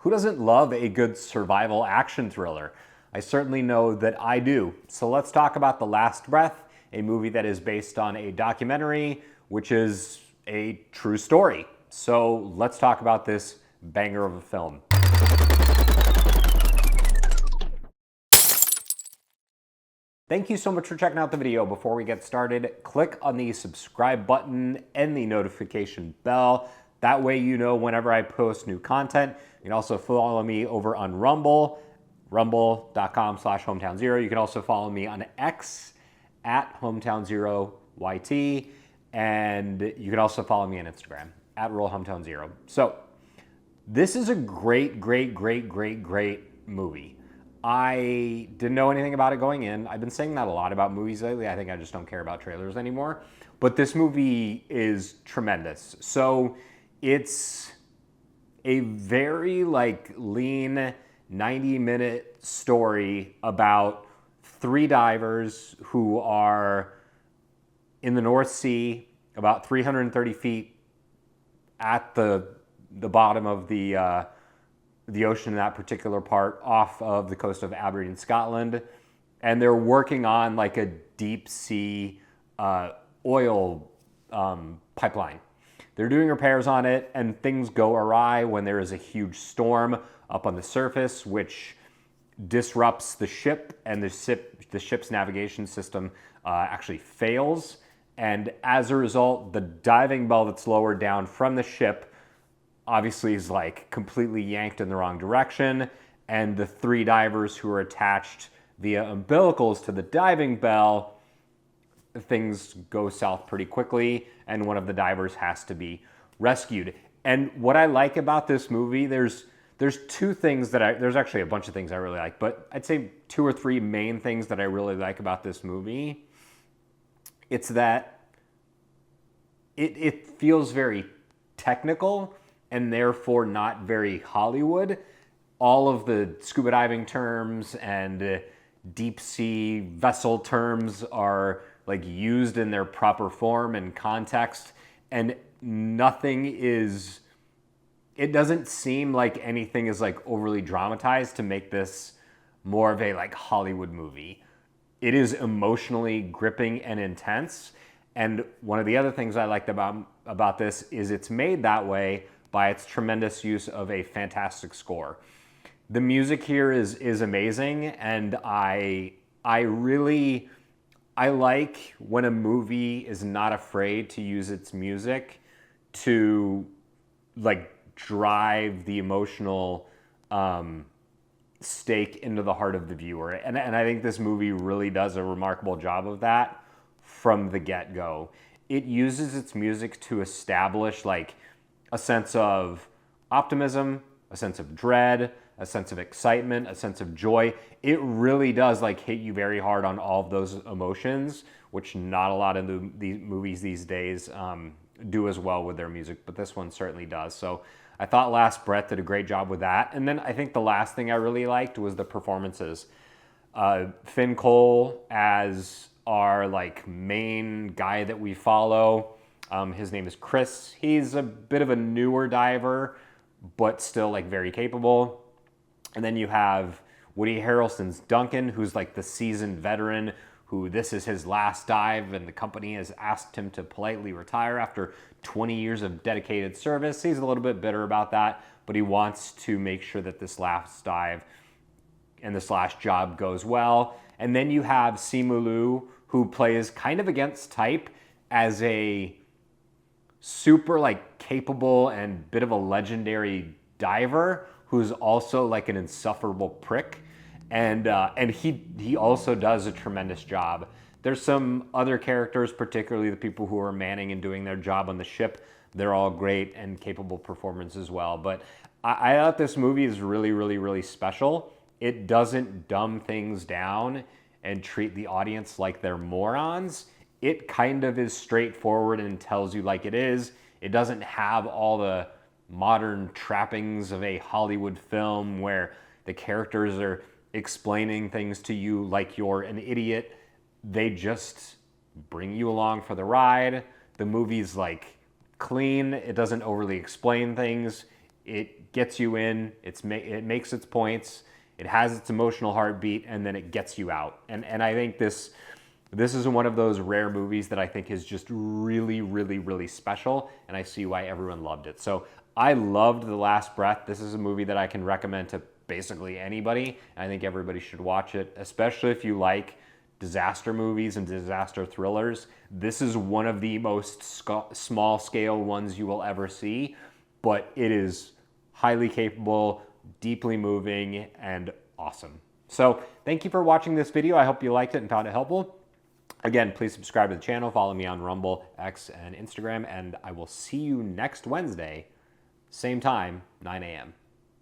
Who doesn't love a good survival action thriller? I certainly know that I do. So let's talk about The Last Breath, a movie that is based on a documentary, which is a true story. So let's talk about this banger of a film. Thank you so much for checking out the video. Before we get started, click on the subscribe button and the notification bell. That way you know whenever I post new content. You can also follow me over on Rumble, rumble.com/HometownZero. You can also follow me on X at HometownZeroYT. And you can also follow me on Instagram at RollHometownZero. So this is a great movie. I didn't know anything about it going in. I've been saying that a lot about movies lately. I think I just don't care about trailers anymore. But this movie is tremendous. So it's a very lean 90-minute story about three divers who are in the North Sea, about 330 feet at the bottom of the ocean in that particular part, off of the coast of Aberdeen, Scotland, and they're working on a deep sea oil pipeline. They're doing repairs on it, and things go awry when there is a huge storm up on the surface, which disrupts the ship, and the ship's navigation system actually fails. And as a result, the diving bell that's lowered down from the ship obviously is completely yanked in the wrong direction, and the three divers who are attached via umbilicals to the diving bell, things go south pretty quickly, and one of the divers has to be rescued. And what I like about this movie, there's two things there's actually a bunch of things I really like, but I'd say two or three main things that I really like about this movie. It's that it feels very technical and therefore not very Hollywood. All of the scuba diving terms and deep sea vessel terms are used in their proper form and context, and it doesn't seem like anything is overly dramatized to make this more of a Hollywood movie. It is emotionally gripping and intense, and one of the other things I liked about this is it's made that way by its tremendous use of a fantastic score. The music here is amazing, and I like when a movie is not afraid to use its music to drive the emotional stake into the heart of the viewer. And I think this movie really does a remarkable job of that from the get-go. It uses its music to establish a sense of optimism, a sense of dread, a sense of excitement, a sense of joy. It really does hit you very hard on all of those emotions, which not a lot of the movies these days do as well with their music, but this one certainly does. So I thought Last Breath did a great job with that. And then I think the last thing I really liked was the performances. Finn Cole as our main guy that we follow. His name is Chris. He's a bit of a newer diver, but still very capable. And then you have Woody Harrelson's Duncan, who's the seasoned veteran, who this is his last dive, and the company has asked him to politely retire after 20 years of dedicated service. He's a little bit bitter about that, but he wants to make sure that this last dive and this last job goes well. And then you have Simu, who plays kind of against type as a super capable and bit of a legendary diver who's also an insufferable prick, and he also does a tremendous job. There's some other characters, particularly the people who are manning and doing their job on the ship. They're all great and capable performers as well. But I thought this movie is really special. It doesn't dumb things down and treat the audience like they're morons. It kind of is straightforward and tells you like it is. It doesn't have all the modern trappings of a Hollywood film where the characters are explaining things to you like you're an idiot. They just bring you along for the ride. The movie's clean. It doesn't overly explain things. It It gets you in, it makes its points, it has its emotional heartbeat, and then it gets you out. And I think this is one of those rare movies that I think is just really, really, really special, and I see why everyone loved it. So I loved The Last Breath. This is a movie that I can recommend to basically anybody. I think everybody should watch it, especially if you like disaster movies and disaster thrillers. This is one of the most small scale ones you will ever see, but it is highly capable, deeply moving, and awesome. So thank you for watching this video. I hope you liked it and found it helpful. Again, please subscribe to the channel, follow me on Rumble, X, and Instagram, and I will see you next Wednesday, same time, 9 a.m.